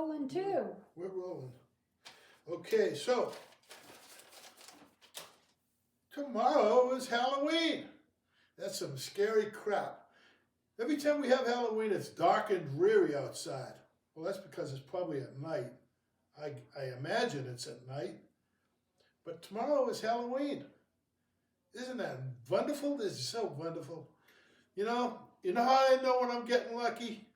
rolling too. We're rolling. Okay, so tomorrow is Halloween. That's some scary crap. Every time we have Halloween, it's dark and dreary outside. Well, that's because it's probably at night. I imagine it's at night. But tomorrow is Halloween. Isn't that wonderful? This is so wonderful. You know how I know when I'm getting lucky?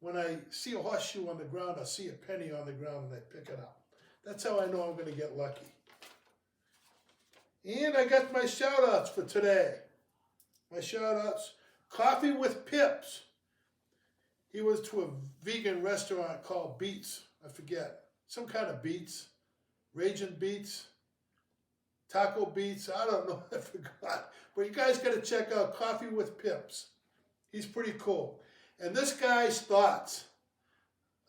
When I see a horseshoe on the ground, I see a penny on the ground and I pick it up. That's how I know I'm going to get lucky. And I got my shout outs for today. My shout outs. Coffee with Pips. He was to a vegan restaurant called Beets. I forget. Some kind of Beets. Raging Beets. Taco Beets. I don't know. I forgot. But you guys got to check out Coffee with Pips. He's pretty cool. And this guy's thoughts.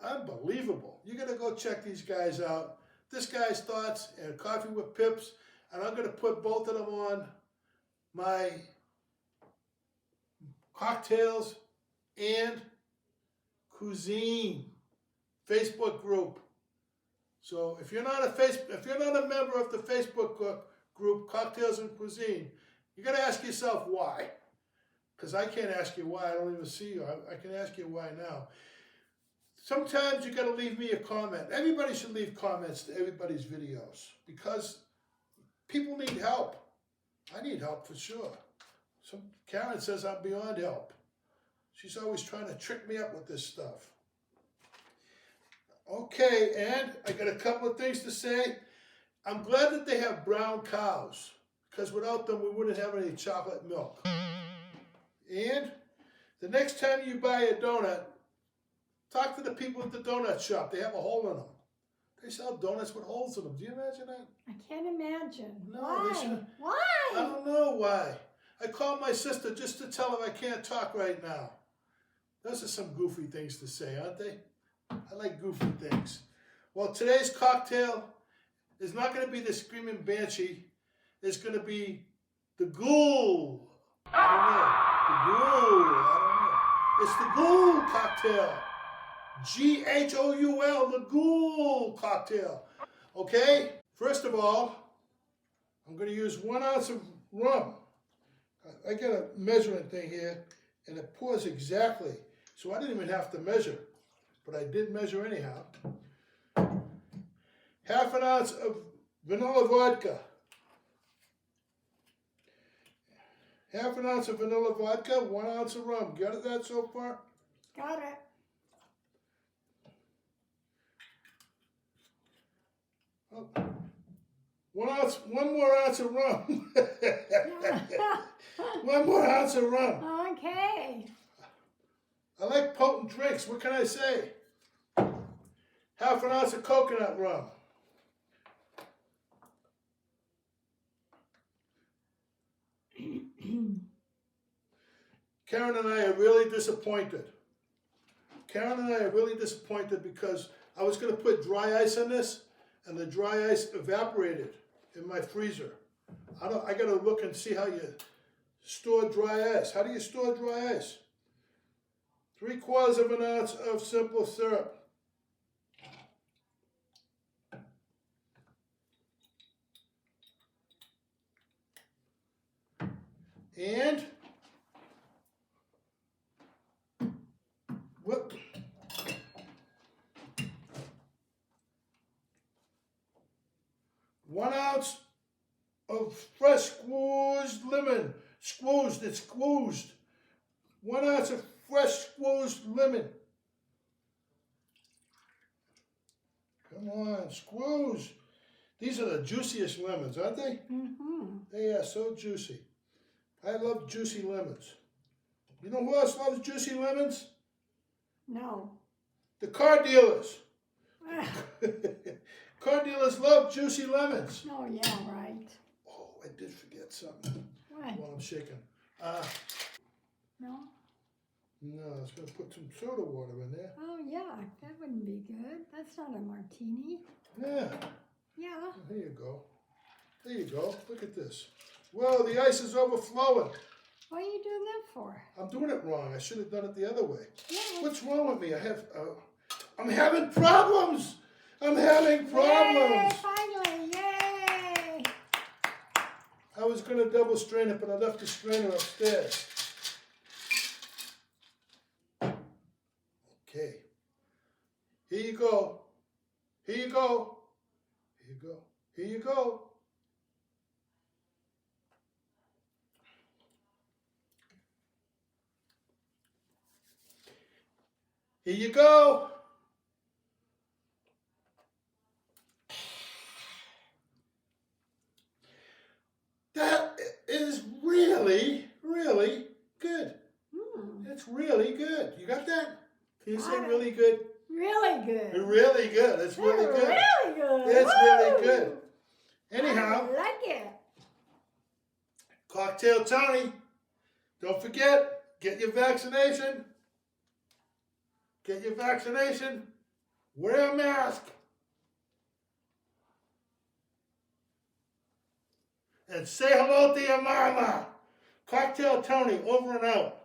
Unbelievable. You got to go check these guys out. This guy's thoughts and Coffee with Pips. And I'm going to put both of them on my cocktails and cuisine Facebook group. So if you're not a member of the Facebook group Cocktails and Cuisine, you got to ask yourself why. Because I can't ask you why. I don't even see you. I can ask you why now. Sometimes you got to leave me a comment. Everybody should leave comments to everybody's videos because people need help. I need help for sure. Karen says I'm beyond help. She's always trying to trick me up with this stuff. Okay, and I got a couple of things to say. I'm glad that they have brown cows because without them we wouldn't have any chocolate milk. And the next time you buy a donut, talk to the people at the donut shop. They have a hole in them. They sell donuts with holes in them. Do you imagine that? I can't imagine. No, Why? Why? I don't know why. I called my sister just to tell her I can't talk right now. Those are some goofy things to say, aren't they? I like goofy things. Well, today's cocktail is not going to be the Screaming Banshee. It's going to be the Ghoul. I don't know. The Ghoul. I don't know. It's the Ghoul cocktail. Ghoul. The Ghoul cocktail. Okay? First of all, I'm going to use 1 ounce of rum. I got a measuring thing here, and it pours exactly. So I didn't even have to measure, but I did measure anyhow. 1/2 ounce of vanilla vodka. 1/2 ounce of vanilla vodka, 1 ounce of rum. Got that so far? Got it. Oh. 1 more ounce of rum. 1 more ounce of rum. Okay. I like potent drinks. What can I say? 1/2 ounce of coconut rum. Karen and I are really disappointed. Because I was going to put dry ice in this, and the dry ice evaporated in my freezer. I got to look and see how you store dry ice. How do you store dry ice? 3/4 ounce of simple syrup. And 1 ounce of fresh squeezed lemon. Squeezed, it's squeezed. 1 ounce of fresh squeezed lemon. Come on, squeeze. These are the juiciest lemons, aren't they? Mm-hmm. They are so juicy. I love juicy lemons. You know who else loves juicy lemons? No. The car dealers. Car dealers love juicy lemons. Oh, yeah, right. Oh, I did forget something What? while I'm shaking. No? No, I was going to put some soda water in there. Oh, yeah, that wouldn't be good. That's not a martini. Yeah. Yeah. There you go. There you go. Look at this. Whoa, the ice is overflowing. What are you doing that for? I'm doing it wrong. I should have done it the other way. Yeah. What's wrong with me? I have... I'm having problems. I'm having problems. Yay, finally, yay! I was going to double strain it, but I left the strainer upstairs. Okay. Here you go. Here you go. Here you go. Here you go. Here you go. That is really, really good. It's really good. You got that? Can you say Got it. really good? Really good. Really good. It's really good. Really good. It's really good. I Anyhow, like it. Cocktail Tony, don't forget, get your vaccination. Get your vaccination. Wear a mask. And say hello to your mama. Cocktail Tony, over and out.